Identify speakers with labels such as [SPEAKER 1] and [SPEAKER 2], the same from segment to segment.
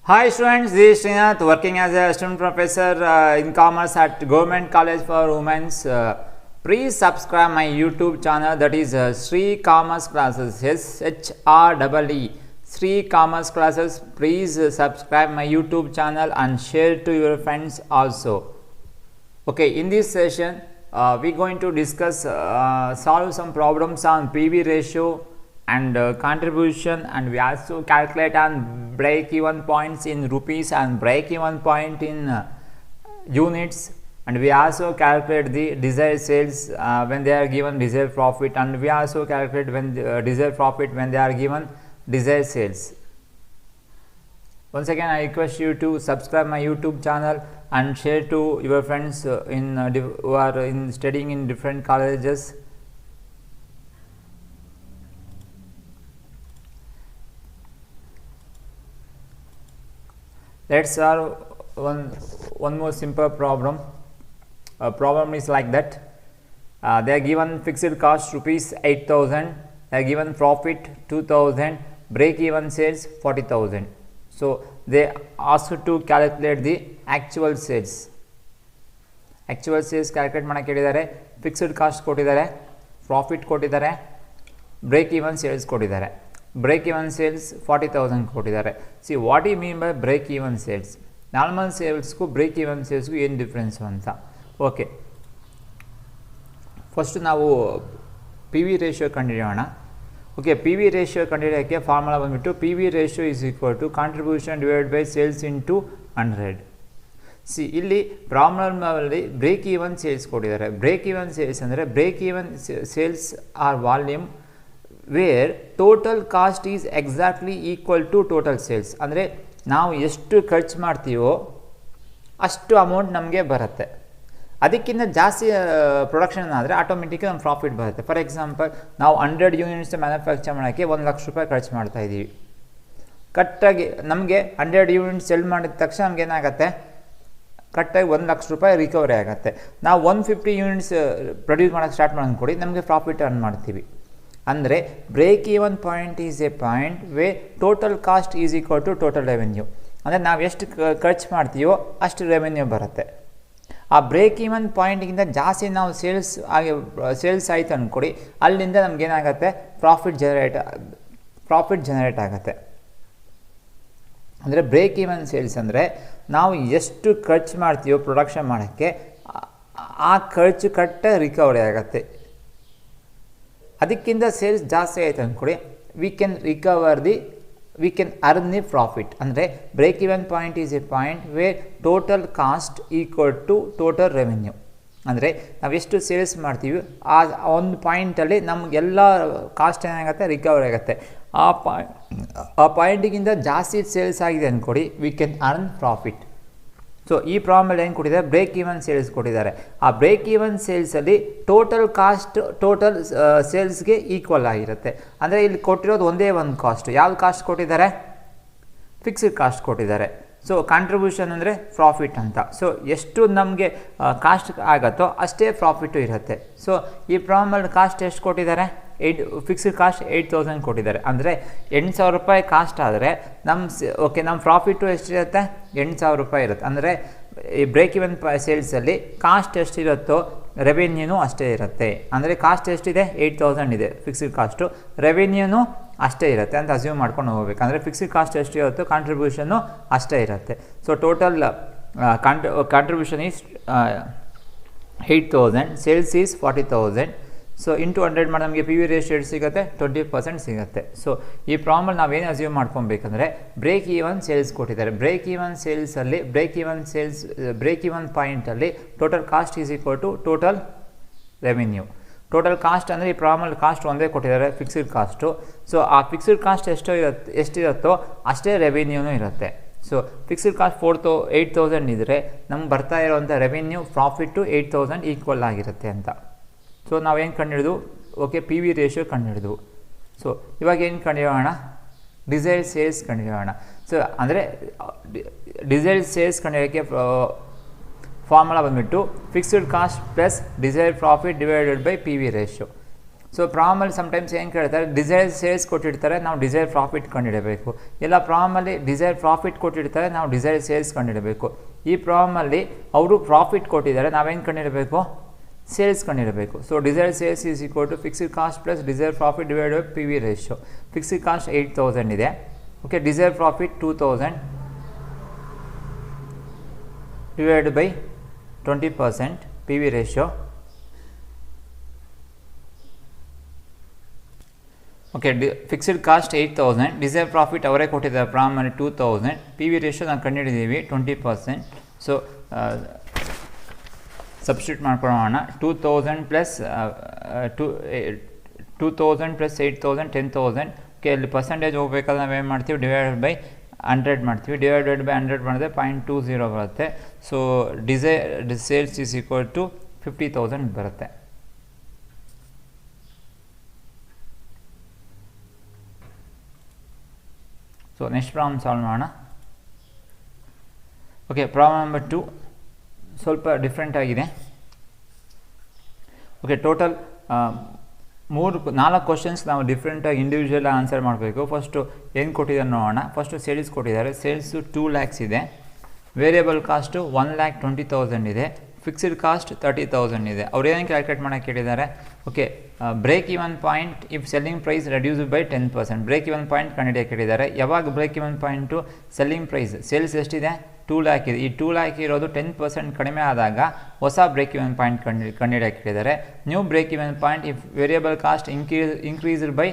[SPEAKER 1] Hi students, this is Srinath working as a student professor in commerce at Government College for Women. Please subscribe my YouTube channel, that is Sri Commerce Classes, SHREE, Sri Commerce Classes. Please subscribe my YouTube channel and share to your friends also. Okay, in this session we are going to discuss solve some problems on PV ratio and contribution, and we also calculate on break even points in rupees and break even point in units, and we also calculate the desired sales when they are given desired profit, and we also calculate when desired profit when they are given desired sales. Once again, I request you to subscribe my YouTube channel and share to your friends who are studying in different colleges. Let's solve one more simple problem. Problem is like that. They are given fixed cost rupees 8,000. They are given profit 2,000. Break even sales 40,000. So they ask to calculate the actual sales. Actual sales calculate ಮಾಡಕ್ಕೆ ಹೇಳಿದ್ದಾರೆ. Fixed cost ಕೊಟ್ಟಿದ್ದಾರೆ, profit ಕೊಟ್ಟಿದ್ದಾರೆ, break even sales ಕೊಟ್ಟಿದ್ದಾರೆ. Break even sales 40,000 ಕೊಟ್ಟಿದ್ದಾರೆ. See what you mean by break even sales? Normal sales ಗೂ break even sales ಗೂ ಏನು difference ಅಂತ. ಓಕೆ, ಫಸ್ಟ್ ನಾವು ಪಿ ವಿ ರೇಷಿಯೋ ಕಂಡುಹಿಡಿಯೋಣ. ಓಕೆ, ಪಿ ವಿ ರೇಷಿಯೋ ಕಂಡುಹಿಡಿಯೋಕ್ಕೆ ಫಾರ್ಮುಲಾ ಬಂದುಬಿಟ್ಟು P V ratio is equal to contribution divide by sales into 100. See ಇಲ್ಲಿ ಪ್ರಾಬ್ಲಮಲ್ಲಿ ಬ್ರೇಕ್ ಈವನ್ ಸೇಲ್ಸ್ ಕೊಟ್ಟಿದ್ದಾರೆ. ಬ್ರೇಕ್ ಈವನ್ ಸೇಲ್ಸ್ ಅಂದರೆ break even sales are volume where total cost is exactly equal to total sales. ಅಂದರೆ ನಾವು ಎಷ್ಟು ಖರ್ಚು ಮಾಡ್ತೀವೋ ಅಷ್ಟು ಅಮೌಂಟ್ ನಮಗೆ ಬರುತ್ತೆ. ಅದಕ್ಕಿಂತ ಜಾಸ್ತಿ ಪ್ರೊಡಕ್ಷನ್ ಆದರೆ ಆಟೋಮೆಟಿಕ್ ನಮ್ಮ ಪ್ರಾಫಿಟ್ ಬರುತ್ತೆ. ಫಾರ್ ಎಕ್ಸಾಂಪಲ್, ನಾವು 100 ಯೂನಿಟ್ಸ್ ಮ್ಯಾನುಫ್ಯಾಕ್ಚರ್ ಮಾಡೋಕ್ಕೆ 1 ಲಕ್ಷ ರೂಪಾಯಿ ಖರ್ಚು ಮಾಡ್ತಾಯಿದ್ದೀವಿ. ಕರೆಕ್ಟಾಗಿ ನಮಗೆ 100 ಯೂನಿಟ್ಸ್ ಸೆಲ್ ಮಾಡಿದ ತಕ್ಷಣ ನಮ್ಗೆ ಏನಾಗುತ್ತೆ, ಕರೆಕ್ಟಾಗಿ 1 ಲಕ್ಷ ರೂಪಾಯಿ ರಿಕವರಿ ಆಗುತ್ತೆ. ನಾವು 150 ಯೂನಿಟ್ಸ್ ಪ್ರೊಡ್ಯೂಸ್ ಮಾಡೋಕ್ಕೆ ಸ್ಟಾರ್ಟ್ ಮಾಡೋದು ಕೊಡಿ, ನಮಗೆ ಪ್ರಾಫಿಟ್ ಅರ್ನ್ ಮಾಡ್ತೀವಿ. ಅಂದರೆ break even point is a point where total cost is equal to total revenue. ಅಂದರೆ ನಾವು ಎಷ್ಟು ಖರ್ಚು ಮಾಡ್ತೀವೋ ಅಷ್ಟು ರೆವೆನ್ಯೂ ಬರುತ್ತೆ. ಆ ಬ್ರೇಕ್ ಈವನ್ ಪಾಯಿಂಟ್ಗಿಂತ ಜಾಸ್ತಿ ನಾವು ಸೇಲ್ಸ್ ಆಯಿತು ಅಂದ್ಕೊಡಿ, ಅಲ್ಲಿಂದ ನಮಗೇನಾಗುತ್ತೆ, ಪ್ರಾಫಿಟ್ ಜನರೇಟ್ ಆಗುತ್ತೆ. ಅಂದರೆ ಬ್ರೇಕ್ ಈವನ್ ಸೇಲ್ಸ್ ಅಂದರೆ ನಾವು ಎಷ್ಟು ಖರ್ಚು ಮಾಡ್ತೀವೋ ಪ್ರೊಡಕ್ಷನ್ ಮಾಡೋಕ್ಕೆ ಆ ಖರ್ಚು ಕರೆಕ್ಟಾಗಿ ರಿಕವರಿ ಆಗುತ್ತೆ. ಅದಕ್ಕಿಂತ ಸೇಲ್ಸ್ ಜಾಸ್ತಿ ಆಯಿತು ಅಂದ್ಕೊಡಿ, we can earn the profit. ಅಂದರೆ break even point is a point where total cost equal to total revenue. ಅಂದರೆ ನಾವು ಎಷ್ಟು ಸೇಲ್ಸ್ ಮಾಡ್ತೀವಿ ಆ ಒಂದು ಪಾಯಿಂಟಲ್ಲಿ ನಮಗೆಲ್ಲ ಕಾಸ್ಟ್ ಏನಾಗುತ್ತೆ, ರಿಕವರಿ ಆಗುತ್ತೆ. ಆ ಪಾಯಿಂಟಿಗಿಂತ ಜಾಸ್ತಿ ಸೇಲ್ಸ್ ಆಗಿದೆ ಅಂದ್ಕೊಡಿ, we can earn profit. So ಈ ಪ್ರಾಬ್ಲಮ್ ಏನು ಕೊಟ್ಟಿದ್ದಾರೆ, ಬ್ರೇಕ್ ಈವನ್ ಸೇಲ್ಸ್ ಕೊಟ್ಟಿದ್ದಾರೆ. ಆ ಬ್ರೇಕ್ ಈವನ್ ಸೇಲ್ಸಲ್ಲಿ ಟೋಟಲ್ ಕಾಸ್ಟ್ ಟೋಟಲ್ ಸೇಲ್ಸ್ಗೆ ಈಕ್ವಲ್ ಆಗಿರುತ್ತೆ. ಅಂದರೆ ಇಲ್ಲಿ ಕೊಟ್ಟಿರೋದು ಒಂದೇ ಒಂದು ಕಾಸ್ಟ್. ಯಾವ ಕಾಸ್ಟ್ ಕೊಟ್ಟಿದ್ದಾರೆ, ಫಿಕ್ಸ್ಡ್ ಕಾಸ್ಟ್ ಕೊಟ್ಟಿದ್ದಾರೆ. ಸೊ ಕಾಂಟ್ರಿಬ್ಯೂಷನ್ ಅಂದರೆ ಪ್ರಾಫಿಟ್ ಅಂತ. ಸೊ ಎಷ್ಟು ನಮಗೆ ಕಾಸ್ಟ್ ಆಗುತ್ತೋ ಅಷ್ಟೇ ಪ್ರಾಫಿಟು ಇರುತ್ತೆ. ಸೊ ಈ ಪ್ರಾಬ್ಲಮಲ್ಲಿ ಕಾಸ್ಟ್ ಎಷ್ಟು ಕೊಟ್ಟಿದ್ದಾರೆ, ಫಿಕ್ಸ್ಡ್ ಕಾಸ್ಟ್ 8,000 ಕೊಟ್ಟಿದ್ದಾರೆ. ಅಂದರೆ 8,000 ರೂಪಾಯಿ ಕಾಸ್ಟ್ ಆದರೆ ನಮ್ಮ ಪ್ರಾಫಿಟು ಎಷ್ಟಿರುತ್ತೆ, 8,000 ರೂಪಾಯಿ ಇರುತ್ತೆ. ಅಂದರೆ ಈ ಬ್ರೇಕ್ ಇವನ್ ಸೇಲ್ಸಲ್ಲಿ ಕಾಸ್ಟ್ ಎಷ್ಟಿರುತ್ತೋ ರೆವೆನ್ಯೂನು ಅಷ್ಟೇ ಇರುತ್ತೆ. ಅಂದರೆ ಕಾಸ್ಟ್ ಎಷ್ಟಿದೆ, 8,000 ಇದೆ ಫಿಕ್ಸ್ಡ್ ಕಾಸ್ಟು, ರೆವೆನ್ಯೂನು ಅಷ್ಟೇ ಇರುತ್ತೆ ಅಂತ ಅಸ್ಯೂಮ್ ಮಾಡ್ಕೊಂಡು ಹೋಗ್ಬೇಕು. ಅಂದರೆ ಫಿಕ್ಸ್ಡ್ ಕಾಸ್ಟ್ ಎಷ್ಟಿರುತ್ತೋ ಕಾಂಟ್ರಿಬ್ಯೂಷನ್ನು ಅಷ್ಟೇ ಇರುತ್ತೆ. So total contribution is 8,000, sales is 40,000. So into 100 ಮಾಡಿ ನಮಗೆ ಪಿ ವಿ ರೇಷಿಯೋ ಎಷ್ಟು ಸಿಗುತ್ತೆ, 20% ಸಿಗುತ್ತೆ. ಸೊ ಈ ಪ್ರಾಬ್ಲಮ್ ನಾವೇನು ಅಸ್ಯೂಮ್ ಮಾಡ್ಕೊಬೇಕಂದ್ರೆ ಬ್ರೇಕ್ ಈವನ್ ಸೇಲ್ಸ್ ಕೊಟ್ಟಿದ್ದಾರೆ. ಬ್ರೇಕ್ ಈವನ್ ಪಾಯಿಂಟಲ್ಲಿ total cost is equal to total revenue. Total cost ಅಂದರೆ ಈ ಪ್ರಾಬ್ಲಮ್ ಕಾಸ್ಟ್ ಒಂದೇ ಕೊಟ್ಟಿದ್ದಾರೆ, ಫಿಕ್ಸ್ಡ್ ಕಾಸ್ಟು. ಸೊ ಆ ಫಿಕ್ಸ್ಡ್ ಕಾಸ್ಟ್ ಎಷ್ಟಿರುತ್ತೋ ಅಷ್ಟೇ ರೆವೆನ್ಯೂನೂ ಇರುತ್ತೆ. ಸೊ ಫಿಕ್ಸ್ಡ್ ಕಾಸ್ಟ್ 8,000 ಇದ್ದರೆ ನಮ್ಗೆ ಬರ್ತಾ ಇರೋವಂಥ ರೆವೆನ್ಯೂ ಪ್ರಾಫಿಟ್ಟು 8,000 ಈಕ್ವಲ್ ಆಗಿರುತ್ತೆ ಅಂತ. ಸೊ ನಾವೇನು ಕಂಡುಹಿಡಿದು, ಓಕೆ, ಪಿ ವಿ ರೇಷಿಯೋ ಕಂಡುಹಿಡಿದು. ಸೊ ಇವಾಗ ಏನು ಕಂಡುಹಿಡಿಯೋಣ, ಡಿಸೈರ್ಡ್ ಸೇಲ್ಸ್ ಕಂಡುಹಿಡಿಯೋಣ. ಸೊ ಅಂದರೆ ಡಿಸೈರ್ಡ್ ಸೇಲ್ಸ್ ಕಂಡುಹಿಡಿಯೋಕ್ಕೆ ಫಾರ್ಮುಲಾ ಬಂದುಬಿಟ್ಟು fixed cost plus desired profit divided by P V ratio. So ಪ್ರಾಬ್ಲಮಲ್ಲಿ ಸಮ್ಟೈಮ್ಸ್ ಏನು ಕೇಳ್ತಾರೆ, ಡಿಸೈರ್ ಸೇಲ್ಸ್ ಕೊಟ್ಟಿರ್ತಾರೆ, ನಾವು ಡಿಸೈರ್ ಪ್ರಾಫಿಟ್ ಕಂಡುಹಿಡಬೇಕು. ಇಲ್ಲ ಪ್ರಾಬ್ಲಮಲ್ಲಿ ಡಿಸೈರ್ ಪ್ರಾಫಿಟ್ ಕೊಟ್ಟಿರ್ತಾರೆ, ನಾವು ಡಿಸೈರ್ ಸೇಲ್ಸ್ ಕಂಡುಹಿಡಬೇಕು. ಈ ಪ್ರಾಬ್ಲಮಲ್ಲಿ ಅವರು ಪ್ರಾಫಿಟ್ ಕೊಟ್ಟಿದ್ದಾರೆ, ನಾವೇನು ಕಂಡುಹಿಡಬೇಕು, ಸೇಲ್ಸ್ ಕಂಡುಹಿಡಬೇಕು. So desire sales is equal to fixed cost plus desire profit divide by P V ratio. Fixed cost 8000 ಇದೆ. Okay, desire profit 2000 divided by 20% PV ratio. Okay, fixed cost 8000, desired profit ಅವರೇ ಕೊಟ್ಟಿದ್ದಾರೆ problem 2000, PV ratio ನಾವು ಕಂಡುಹಿಡಿದೀವಿ 20%. So substitute ಮಾಡ್ಕೊಳ್ಳೋಣ. 2000 plus 2000 plus 8000 10,000. Okay, ಇಲ್ಲಿ percentage ಹೋಗ್ಬೇಕಾದ್ರೆ ನಾವೇನು ಮಾಡ್ತೀವಿ, divided by 100 ಮಾಡ್ತೀವಿ. ಡಿವೈಡೆಡ್ ಬೈ 100 ಮಾಡಿದ್ರೆ 0.20 ಬರುತ್ತೆ. So sales is equal to 50,000 ಬರುತ್ತೆ. ಸೊ ನೆಕ್ಸ್ಟ್ ಪ್ರಾಬ್ಲಮ್ ಸಾಲ್ವ್ ಮಾಡೋಣ. ಓಕೆ, ಪ್ರಾಬ್ಲಮ್ ನಂಬರ್ 2 ಸ್ವಲ್ಪ ಡಿಫ್ರೆಂಟ್ ಆಗಿದೆ. ಓಕೆ, ಟೋಟಲ್ 4 ಕ್ವಶನ್ಸ್ ನಾವು ಡಿಫ್ರೆಂಟಾಗಿ ಇಂಡಿವಿಜುವಲ್ ಆನ್ಸರ್ ಮಾಡಬೇಕು. ಫಸ್ಟು ಏನು ಕೊಟ್ಟಿದ್ದಾರೆ ನೋಡೋಣ. ಫಸ್ಟು ಸೇಲ್ಸ್ ಕೊಟ್ಟಿದ್ದಾರೆ. ಸೇಲ್ಸು 2 lakhs ಇದೆ. ವೇರಿಯಬಲ್ ಕಾಸ್ಟು 1,20,000 ಇದೆ. ಫಿಕ್ಸ್ಡ್ ಕಾಸ್ಟ್ 30,000 ಇದೆ. ಅವ್ರು ಏನು ಕ್ಯಾಲ್ಕುಲೇಟ್ ಮಾಡೋಕ್ಕೆ ಕೇಳಿದ್ದಾರೆ. Okay, break even point if selling price reduce by 10%. Break even point ಕಂಡುಹಿಡಿಯೋಕ್ಕೆ ಕೇಳಿದ್ದಾರೆ. ಯಾವಾಗ break even point, selling price sales ಎಷ್ಟಿದೆ, 2 lakh ಇದೆ. ಈ 2 lakh ಇರೋದು 10% ಕಡಿಮೆ ಆದಾಗ ಹೊಸ ಬ್ರೇಕ್ ಇವನ್ ಪಾಯಿಂಟ್ ಕಂಡುಹಿಡಿಯೋಕ್ಕೆ ಕೇಳಿದ್ದಾರೆ. New break even point if variable cost increased by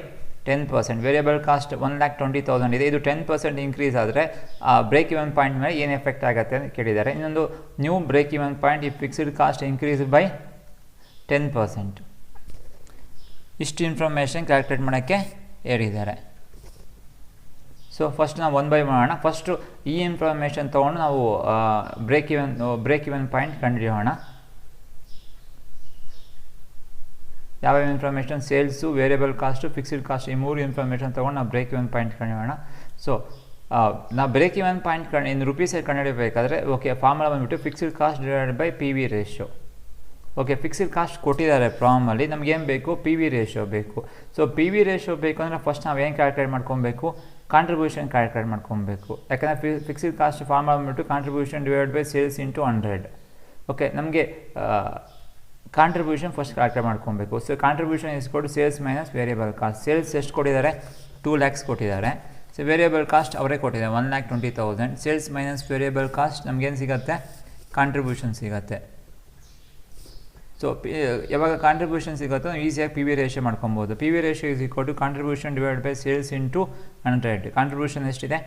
[SPEAKER 1] 10%. Variable cost 1,20,000 ಇದೆ. ಇದು 10% ಇನ್ಕ್ರೀಸ್ ಆದರೆ ಬ್ರೇಕ್ ಇವನ್ ಪಾಯಿಂಟ್ ಮೇಲೆ ಏನು ಎಫೆಕ್ಟ್ ಆಗುತ್ತೆ ಅಂತ ಕೇಳಿದ್ದಾರೆ. ಇನ್ನೊಂದು new break even point if fixed cost increase by 10%. ಇಷ್ಟು ಇನ್ಫಾರ್ಮೇಷನ್ ಕ್ಯಾಲ್ಕುಲೇಟ್ ಮಾಡೋಕ್ಕೆ ಹೇಳಿದ್ದಾರೆ. ಸೊ ಫಸ್ಟ್ ನಾವು 1 by 1 ಮಾಡೋಣ. ಫಸ್ಟು ಈ ಇನ್ಫಾರ್ಮೇಷನ್ ತೊಗೊಂಡು ನಾವು ಬ್ರೇಕ್ ಇವನ್ ಪಾಯಿಂಟ್ ಕಂಡುಹಿಡಿಯೋಣ. ಯಾವ್ಯಾವ information, sales, variable cost, fixed cost, ಈ 3 ಇನ್ಫಾರ್ಮೇಷನ್ ತೊಗೊಂಡು ನಾವು ಬ್ರೇಕ್ ಇವನ್ ಪಾಯಿಂಟ್ ಕಂಡುಹಿಡಿಯೋಣ. ಸೊ ನಾವು ಬ್ರೇಕ್ ಇವನ್ ಪಾಯಿಂಟ್ ಇನ್ ರುಪೀಸಲ್ಲಿ ಕಂಡುಹಿಡಬೇಕಾದ್ರೆ, ಓಕೆ, ಫಾರ್ಮುಲಾ ಬಂದುಬಿಟ್ಟು fixed cost divided by P V ratio. Okay, fixed cost ಕೊಟ್ಟಿದ್ದಾರೆ ಪ್ರಾಬ್ಲಮಲ್ಲಿ, ನಮಗೇನು ಬೇಕು, ಪಿ ವಿ ರೇಷಿಯೋ ಬೇಕು. ಸೊ ಪಿ ವಿ ರೇಷಿಯೋ ಬೇಕು ಅಂದರೆ ಫಸ್ಟ್ ನಾವು ಏನು ಕ್ಯಾಲ್ಕುಲೇಟ್ ಮಾಡ್ಕೊಬೇಕು, ಕಾಂಟ್ರಿಬ್ಯೂಷನ್ ಕ್ಯಾಲ್ಕುಲೇಟ್ ಮಾಡ್ಕೊಬೇಕು. ಯಾಕಂದರೆ ಫಿಕ್ಸ್ಡ್ ಕಾಸ್ಟ್ ಫಾರ್ಮುಲಾ ಬಂದುಬಿಟ್ಟು contribution divide by sales into 100. Okay, ನಮಗೆ ಕಾಂಟ್ರಿಬ್ಯೂಷನ್ ಫಸ್ಟ್ ಕ್ಯಾಲ್ಕುಲೇಟ್ ಮಾಡ್ಕೊಬೇಕು. ಸೊ ಕಾಂಟ್ರಿಬ್ಯೂಷನ್ ಇಸ್ಕೊಟ್ಟು sales minus variable cost. Sales ಎಷ್ಟು ಕೊಟ್ಟಿದ್ದಾರೆ, 2 lakhs ಕೊಟ್ಟಿದ್ದಾರೆ. ಸೊ ವೇರಿಯಬಲ್ ಕಾಸ್ಟ್ ಅವರೇ ಕೊಟ್ಟಿದ್ದಾರೆ 1,20,000. ಸೇಲ್ಸ್ ಮೈನಸ್ ವೇರಿಯಬಲ್ ಕಾಸ್ಟ್ ನಮಗೇನು ಸಿಗುತ್ತೆ, ಕಾಂಟ್ರಿಬ್ಯೂಷನ್ ಸಿಗುತ್ತೆ. ಸೊ ಯಾವಾಗ ಕಾಂಟ್ರಿಬ್ಯೂಷನ್ ಸಿಗುತ್ತೋ ನಾವು ಈಸಿಯಾಗಿ ಪಿ ವಿ ರೇಷಿಯೋ ಮಾಡ್ಕೊಬೋದು. P V ratio is equal to contribution divide by sales into 100. Contribution ಎಷ್ಟಿದೆ,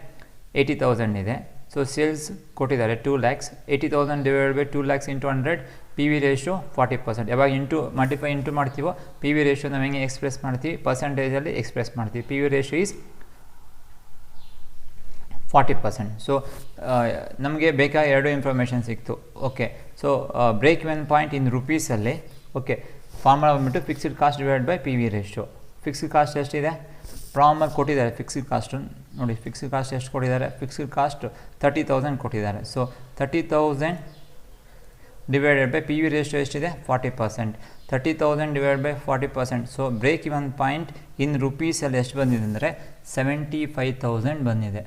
[SPEAKER 1] 80,000 ಇದೆ. ಸೊ ಸೇಲ್ಸ್ ಕೊಟ್ಟಿದ್ದಾರೆ 2 lakhs. 80,000 divide by 2 lakhs into 100. P V ratio 40%. ಯಾವಾಗ ಮಲ್ಟಿಫೈ ಇಂಟು ಮಾಡ್ತೀವೋ ಪಿ ವಿ ರೇಷಿಯೋ ನಾವು ಹೆಂಗೆ ಎಕ್ಸ್ಪ್ರೆಸ್ ಮಾಡ್ತೀವಿ, ಪರ್ಸೆಂಟೇಜಲ್ಲಿ ಎಕ್ಸ್ಪ್ರೆಸ್ ಮಾಡ್ತೀವಿ. P V ratio is 40%. So ನಮಗೆ ಬೇಕಾದ 2 ಇನ್ಫಾರ್ಮೇಷನ್ ಸಿಕ್ತು. Okay, so break even point in ರುಪೀಸಲ್ಲಿ, ಓಕೆ, ಫಾರ್ಮುಲಾ ಬಂದುಬಿಟ್ಟು fixed cost divide by P V ratio. Fixed cost ಎಷ್ಟಿದೆ, ಪ್ರಾಬ್ಲಮಲ್ಲಿ ಕೊಟ್ಟಿದ್ದಾರೆ ಫಿಕ್ಸ್ಡ್ ಕಾಸ್ಟು ನೋಡಿ. ಫಿಕ್ಸ್ಡ್ ಕಾಸ್ಟ್ ಎಷ್ಟು ಕೊಟ್ಟಿದ್ದಾರೆ, ಫಿಕ್ಸ್ಡ್ ಕಾಸ್ಟ್ 30,000 ಕೊಟ್ಟಿದ್ದಾರೆ. So 30,000 divided by P V ratio ಎಷ್ಟಿದೆ, 40%. 30,000 divide by 40%. So break even point in ರುಪೀಸಲ್ಲಿ ಎಷ್ಟು ಬಂದಿದೆ ಅಂದರೆ 75,000 ಬಂದಿದೆ.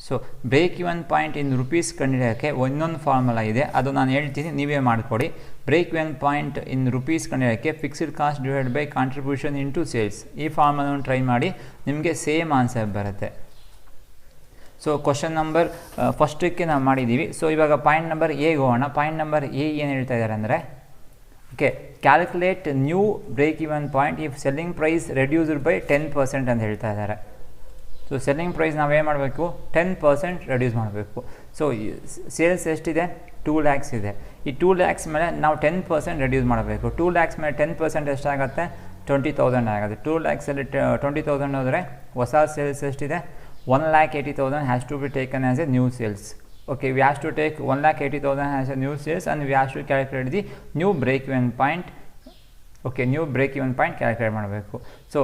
[SPEAKER 1] So break even point in rupees ಕಂಡುಹಿಡಿಯೋಕ್ಕೆ ಇನ್ನೊಂದು ಫಾರ್ಮುಲಾ ಇದೆ, ಅದು ನಾನು ಹೇಳ್ತೀನಿ, ನೀವೇ ಮಾಡಿಕೊಡಿ. Break even point in rupees ಕಂಡುಹಿಡಿಯೋಕ್ಕೆ fixed cost divide by contribution into sales. ಈ ಫಾರ್ಮುಲಾವನ್ನು ಟ್ರೈ ಮಾಡಿ, ನಿಮಗೆ ಸೇಮ್ ಆನ್ಸರ್ ಬರುತ್ತೆ. ಸೊ ಕ್ವಶನ್ ನಂಬರ್ ಫಸ್ಟಕ್ಕೆ ನಾವು ಮಾಡಿದ್ದೀವಿ. ಸೊ ಇವಾಗ ಪಾಯಿಂಟ್ ನಂಬರ್ ಎಗೆ ಹೋಗೋಣ. ಪಾಯಿಂಟ್ ನಂಬರ್ ಎ ಏನು ಹೇಳ್ತಾ ಇದ್ದಾರೆ ಅಂದರೆ, okay, calculate new break even point if selling price reduced by 10% ಅಂತ ಹೇಳ್ತಾ ಇದ್ದಾರೆ. ಸೊ ಸೆಲ್ಲಿಂಗ್ ಪ್ರೈಸ್ ನಾವೇನು ಮಾಡಬೇಕು, 10% ರೆಡ್ಯೂಸ್ ಮಾಡಬೇಕು. ಸೊ ಸೇಲ್ಸ್ ಎಷ್ಟಿದೆ, 2 lakhs ಇದೆ. ಈ 2 lakhs ಮೇಲೆ ನಾವು 10% ರೆಡ್ಯೂಸ್ ಮಾಡಬೇಕು. 2 lakhs ಮೇಲೆ 10% ಎಷ್ಟಾಗುತ್ತೆ, 20,000 ಆಗುತ್ತೆ. 2 lakhsಲ್ಲಿ 20,000 ಹೋದರೆ ಹೊಸ ಸೇಲ್ಸ್ ಎಷ್ಟಿದೆ, 1,80,000 has to be taken as a new sales. Okay, we have to take 1,80,000 as a new sales and we have to calculate the new break even point. Okay, new break even point calculate ಮಾಡಬೇಕು. So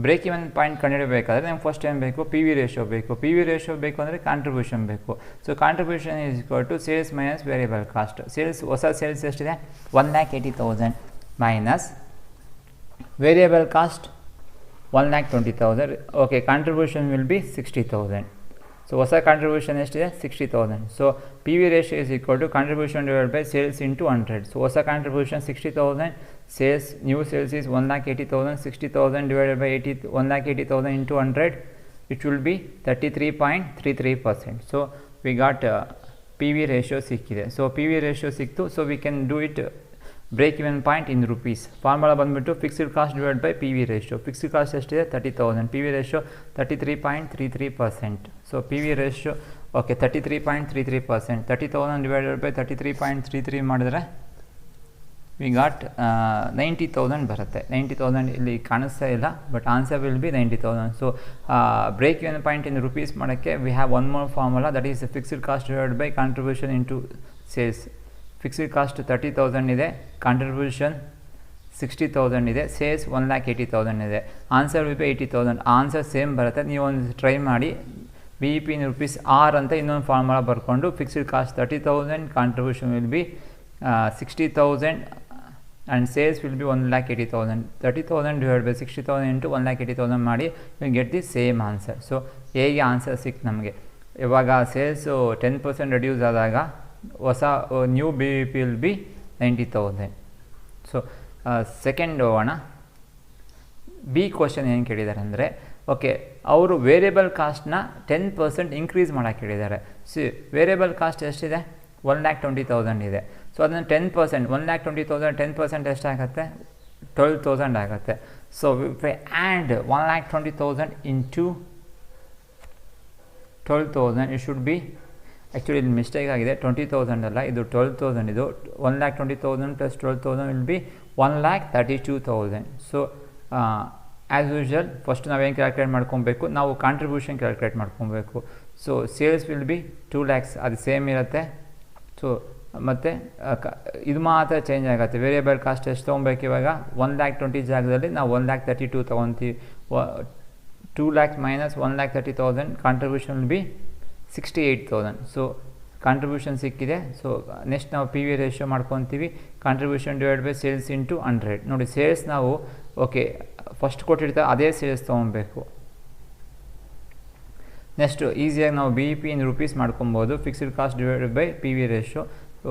[SPEAKER 1] break even point ಕಂಡುಹಿಡಬೇಕಾದ್ರೆ ನಮ್ಗೆ first ಏನು ಬೇಕು, P V ratio ಬೇಕು. P V ratio ಬೇಕು ಅಂದರೆ contribution ಬೇಕು. So contribution is equal to sales minus variable cost. Sales ಹೊಸ ಸೇಲ್ಸ್ ಎಷ್ಟಿದೆ, 1,80,000 minus variable cost 1,20,000. Okay, contribution will be 60,000. So ಹೊಸ ಕಾಂಟ್ರಿಬ್ಯೂಷನ್ ಎಷ್ಟಿದೆ? 60,000. So P V ratio is equal to contribution divide by sales into 100. So ಹೊಸ contribution 60,000, sales new sales is 1,80,000. 60,000 divided by 1,80,000 into 100, it will be 33.33%. So we got PV ratio ಸಿಕ್ಕಿದೆ. So P V ratio ಸಿಕ್ತು. So we can do it break even point in rupees. Formula ಬಂದುಬಿಟ್ಟು fixed cost divide by P V ratio. Fixed cost ಎಷ್ಟಿದೆ? 30,000. P V ratio 33.33%. So P V ratio okay 33.33%. 30,000 divided by 33.33 ಮಾಡಿದ್ರೆ we got 90,000 ಬರುತ್ತೆ. 90,000 ಇಲ್ಲಿ ಕಾಣಿಸ್ತಾ ಇಲ್ಲ, but answer will be 90,000. So break even point in rupees ಮಾಡೋಕ್ಕೆ we have one more formula, that is fixed cost divide by contribution into sales. Fixed cost 30,000 ಇದೆ, contribution 60,000 ಇದೆ, sales 1,80,000 ಇದೆ. Answer will be 80,000. Answer same ಬರುತ್ತೆ. ನೀವು ಒಂದು try ಮಾಡಿ. B E P in rupees are ಅಂತ ಇನ್ನೊಂದು ಫಾರ್ಮುಲಾ ಬರ್ಕೊಂಡು fixed cost 30,000, contribution will be 60,000 and sales will be 1,80,000. 30,000 divided by 60,000 into 1,80,000 ಮಾಡಿ you get the same answer. So ಹೇಗೆ answer ಸಿಕ್ತು ನಮಗೆ? ಇವಾಗ ಸೇಲ್ಸು 10% ರೆಡ್ಯೂಸ್ ಆದಾಗ ಹೊಸ new B E P will be 90,000. So second ಹೋಗೋಣ. ಬಿ ಕ್ವಶನ್ ಏನು ಕೇಳಿದ್ದಾರೆ ಅಂದರೆ, ಓಕೆ ಅವರು ವೇರಿಯಬಲ್ ಕಾಸ್ಟ್ನ 10% ಇನ್ಕ್ರೀಸ್ ಮಾಡೋಕ್ಕೆ ಹೇಳಿದ್ದಾರೆ. ವೇರಿಯಬಲ್ ಕಾಸ್ಟ್ ಎಷ್ಟಿದೆ? 1,20,000 ಇದೆ. ಸೊ ಅದನ್ನು 10%, 1,20,000 10% ಎಷ್ಟಾಗುತ್ತೆ? 12,000 ಆಗುತ್ತೆ. So we and 1,20,000 into 12,000, it should be, actually ಇಲ್ಲಿ ಮಿಸ್ಟೇಕ್ ಆಗಿದೆ, 20,000 ಅಲ್ಲ, ಇದು 12,000. ಇದು 1,20,000 plus 12,000 will be 1,32,000. So as usual first ನಾವೇನು ಕ್ಯಾಲ್ಕುಲೇಟ್ ಮಾಡ್ಕೊಬೇಕು? ನಾವು ಕಾಂಟ್ರಿಬ್ಯೂಷನ್ ಕ್ಯಾಲ್ಕುಲೇಟ್ ಮಾಡ್ಕೊಬೇಕು. So sales will be 2 lakhs, ಅದು ಸೇಮ್ ಇರುತ್ತೆ. ಸೊ ಮತ್ತು ಇದು ಮಾತ್ರ ಚೇಂಜ್ ಆಗುತ್ತೆ. ವೇರಿಯಬಲ್ ಕಾಸ್ಟ್ ಎಷ್ಟು ತೊಗೊಬೇಕು ಇವಾಗ? 1,20,000 ಜಾಗದಲ್ಲಿ ನಾವು 1,32,000 ತೊಗೊತೀವಿ. 2 lakhs minus 1,30,000, contribution will B 68,000. So contribution ಸಿಕ್ಕಿದೆ. ಸೊ ನೆಕ್ಸ್ಟ್ ನಾವು ಪಿ ವಿ ರೇಷಿಯೋ ಮಾಡ್ಕೊತೀವಿ. Contribution divide by sales into 100. ನೋಡಿ, ಸೇಲ್ಸ್ ನಾವು ಓಕೆ ಫಸ್ಟ್ ಕೊಟ್ಟಿರ್ತಾರೆ ಅದೇ ಸೇಲ್ಸ್ ತೊಗೊಬೇಕು. ನೆಕ್ಸ್ಟು ಈಸಿಯಾಗಿ ನಾವು B E P in rupees ಮಾಡ್ಕೊಬೋದು. Fixed cost divided by P V ratio.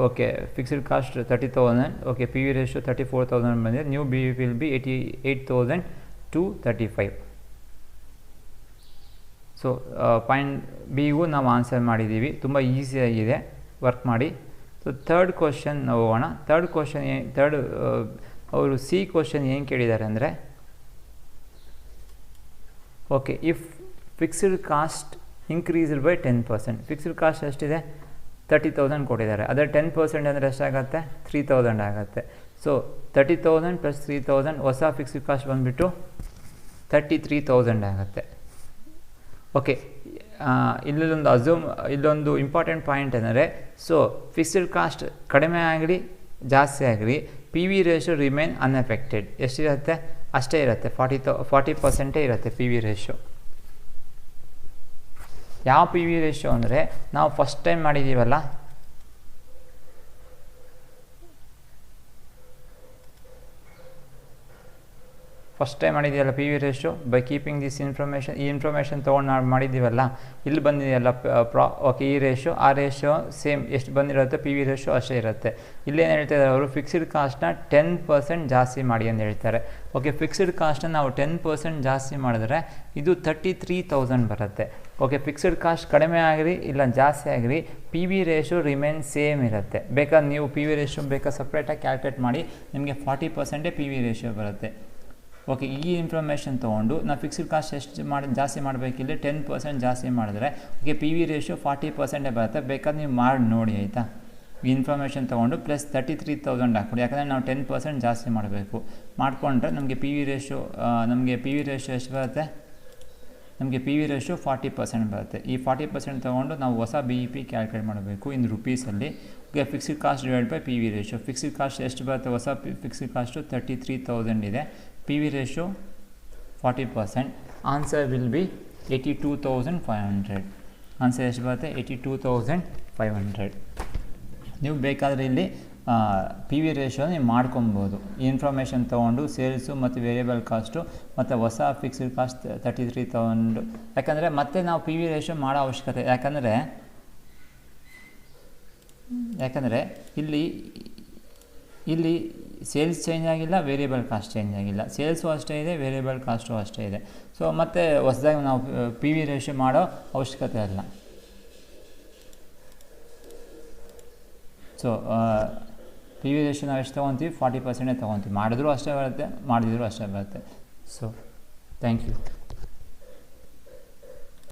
[SPEAKER 1] Okay fixed cost 30,000, okay P V ratio 34,000 ಬಂದಿದೆ. New B E P will be 88,235. So point ಬಿಗೂ ನಾವು answer ಮಾಡಿದ್ದೀವಿ. ತುಂಬ ಈಸಿಯಾಗಿದೆ, ವರ್ಕ್ ಮಾಡಿ. ಸೊ ಥರ್ಡ್ ಕ್ವಶನ್ ನಾವು ಹೋಗೋಣ. ಥರ್ಡ್ ಕ್ವಶನ್ ಅವರು ಸಿ ಕ್ವಶನ್ ಏನು ಕೇಳಿದ್ದಾರೆ ಅಂದರೆ, okay if fixed cost increased by 10%. Fixed cost ಎಷ್ಟಿದೆ? 30,000 ಕೊಟ್ಟಿದ್ದಾರೆ. ಅದರ 10% ಅಂದರೆ ಎಷ್ಟಾಗುತ್ತೆ? 3,000 ಆಗುತ್ತೆ. ಸೊ 30,000 ಪ್ಲಸ್ 3,000, ಹೊಸ ಫಿಕ್ಸ್ಡ್ ಕಾಸ್ಟ್ ಬಂದುಬಿಟ್ಟು 33,000 ಆಗುತ್ತೆ. ಓಕೆ, ಇಲ್ಲೊಂದು ಇಂಪಾರ್ಟೆಂಟ್ ಪಾಯಿಂಟ್ ಅಂದರೆ, ಸೊ ಫಿಕ್ಸ್ಡ್ ಕಾಸ್ಟ್ ಕಡಿಮೆ ಆಗಲಿ ಜಾಸ್ತಿ ಆಗಲಿ P V ratio remain unaffected. ಎಷ್ಟಿರುತ್ತೆ? ಅಷ್ಟೇ ಇರುತ್ತೆ. 40% ಇರುತ್ತೆ ಪಿ ವಿ ರೇಷಿಯೋ. ಯಾವ ಪಿ ವಿ ರೇಷಿಯೋ ಅಂದರೆ, ನಾವು ಫಸ್ಟ್ ಟೈಮ್ ಮಾಡಿದ್ದೀವಲ್ಲ, P V ratio by keeping this information. ಈ ಇನ್ಫಾರ್ಮೇಷನ್ ತೊಗೊಂಡು ನಾವು ಮಾಡಿದ್ದೀವಲ್ಲ, ಇಲ್ಲಿ ಬಂದಿದೆಯಲ್ಲ ಓಕೆ ಈ ರೇಷಿಯೋ, ಆ ರೇಷಿಯೋ ಸೇಮ್ ಎಷ್ಟು ಬಂದಿರುತ್ತೆ ಪಿ ವಿ ರೇಷಿಯೋ ಅಷ್ಟೇ ಇರುತ್ತೆ. ಇಲ್ಲೇನು ಹೇಳ್ತಿದ್ದಾರೆ ಅವರು? ಫಿಕ್ಸ್ಡ್ ಕಾಸ್ಟ್ನ 10% ಜಾಸ್ತಿ ಮಾಡಿ ಅಂತ ಹೇಳ್ತಾರೆ. ಓಕೆ, ಫಿಕ್ಸ್ಡ್ ಕಾಸ್ಟ್ನ ನಾವು 10% ಜಾಸ್ತಿ ಮಾಡಿದ್ರೆ ಇದು 33,000 ಬರುತ್ತೆ. ಓಕೆ, ಫಿಕ್ಸ್ಡ್ ಕಾಸ್ಟ್ ಕಡಿಮೆ ಆಗಲಿ ಇಲ್ಲ ಜಾಸ್ತಿ ಆಗಲಿ P V ratio remain same ಇರುತ್ತೆ. ಬೇಕಾದ್ರೆ ನೀವು ಪಿ ವಿ ರೇಷಿಯೋ ಬೇಕಾದ್ರೆ ಸಪ್ರೇಟಾಗಿ ಕ್ಯಾಲ್ಕುಲೇಟ್ ಮಾಡಿ, ನಿಮಗೆ 40% ಪಿ ವಿ ರೇಷಿಯೋ ಬರುತ್ತೆ. ಓಕೆ, ಈ ಇನ್ಫಾರ್ಮೇಷನ್ ತೊಗೊಂಡು ನಾವು ಫಿಕ್ಸ್ಡ್ ಕಾಸ್ಟ್ ಎಷ್ಟು ಜಾಸ್ತಿ ಮಾಡಬೇಕಿಲ್ಲ 10% ಜಾಸ್ತಿ ಮಾಡಿದ್ರೆ ಓಕೆ ಪಿ ವಿ ರೇಷಿಯೋ 40% ಬರುತ್ತೆ. ಬೇಕಾದ್ರೆ ನೀವು ಮಾಡಿ ನೋಡಿ, ಆಯಿತಾ? ಈ ಇನ್ಫಾರ್ಮೇಷನ್ ತೊಗೊಂಡು ಪ್ಲಸ್ 33,000 ಹಾಕ್ಕೊಡಿ. ಯಾಕಂದರೆ ನಾವು 10% ಜಾಸ್ತಿ ಮಾಡಬೇಕು. ಮಾಡಿಕೊಂಡ್ರೆ ನಮಗೆ ಪಿ ವಿ ರೇಷಿಯೋ ಎಷ್ಟು ಬರುತ್ತೆ? ನಮಗೆ ಪಿ ವಿ ರೇಷಿಯೋ 40% ಬರುತ್ತೆ. ಈ 40% ತೊಗೊಂಡು ನಾವು ಹೊಸ ಬಿ ಇ ಪಿ ಕ್ಯಾಲ್ಕುಲೇಟ್ ಮಾಡಬೇಕು ಇನ್ ರುಪೀಸಲ್ಲಿ. Okay, fixed cost divide by P V ratio. Fixed cost ಎಷ್ಟು ಬರುತ್ತೆ? ಹೊಸ ಫಿಕ್ಸ್ಡ್ ಕಾಸ್ಟು 33,000 ಇದೆ. P V ratio 40%. Answer will be 82,500. Answer ಎಷ್ಟು ಬರುತ್ತೆ? 82,500. ನೀವು ಬೇಕಾದರೆ ಇಲ್ಲಿ ಪಿ ವಿ ರೇಷಿಯೋ ನೀವು ಮಾಡ್ಕೊಬೋದು. ಈ ಇನ್ಫಾರ್ಮೇಷನ್ ತೊಗೊಂಡು ಸೇಲ್ಸು ಮತ್ತು ವೇರಿಯಬಲ್ ಕಾಸ್ಟು ಮತ್ತು ಹೊಸ ಫಿಕ್ಸ್ಡ್ ಕಾಸ್ಟ್ 33 ತೊಗೊಂಡು, ಯಾಕಂದರೆ ಮತ್ತೆ ನಾವು ಪಿ ವಿ ರೇಷಿಯೋ ಮಾಡೋ ಅವಶ್ಯಕತೆ, ಯಾಕಂದರೆ ಇಲ್ಲಿ ಸೇಲ್ಸ್ ಚೇಂಜ್ ಆಗಿಲ್ಲ, ವೇರಿಯಬಲ್ ಕಾಸ್ಟ್ ಚೇಂಜ್ ಆಗಿಲ್ಲ, ಸೇಲ್ಸು ಅಷ್ಟೇ ಇದೆ, ವೇರಿಯಬಲ್ ಕಾಸ್ಟು ಅಷ್ಟೇ ಇದೆ. ಸೊ ಮತ್ತೆ ಹೊಸದಾಗಿ ನಾವು ಪಿ ವಿ ರೇಷಿಯೋ ಮಾಡೋ ಅವಶ್ಯಕತೆ ಇಲ್ಲ. ಸೊ ಪಿ ವಿ ರೇಷಿಯೋ ನಾವು ಎಷ್ಟು ತೊಗೊತೀವಿ, 40% ತೊಗೊತೀವಿ. ಮಾಡಿದ್ರೂ ಅಷ್ಟೇ ಬರುತ್ತೆ, ಮಾಡಿದ್ರು ಅಷ್ಟೇ ಬರುತ್ತೆ. So thank you.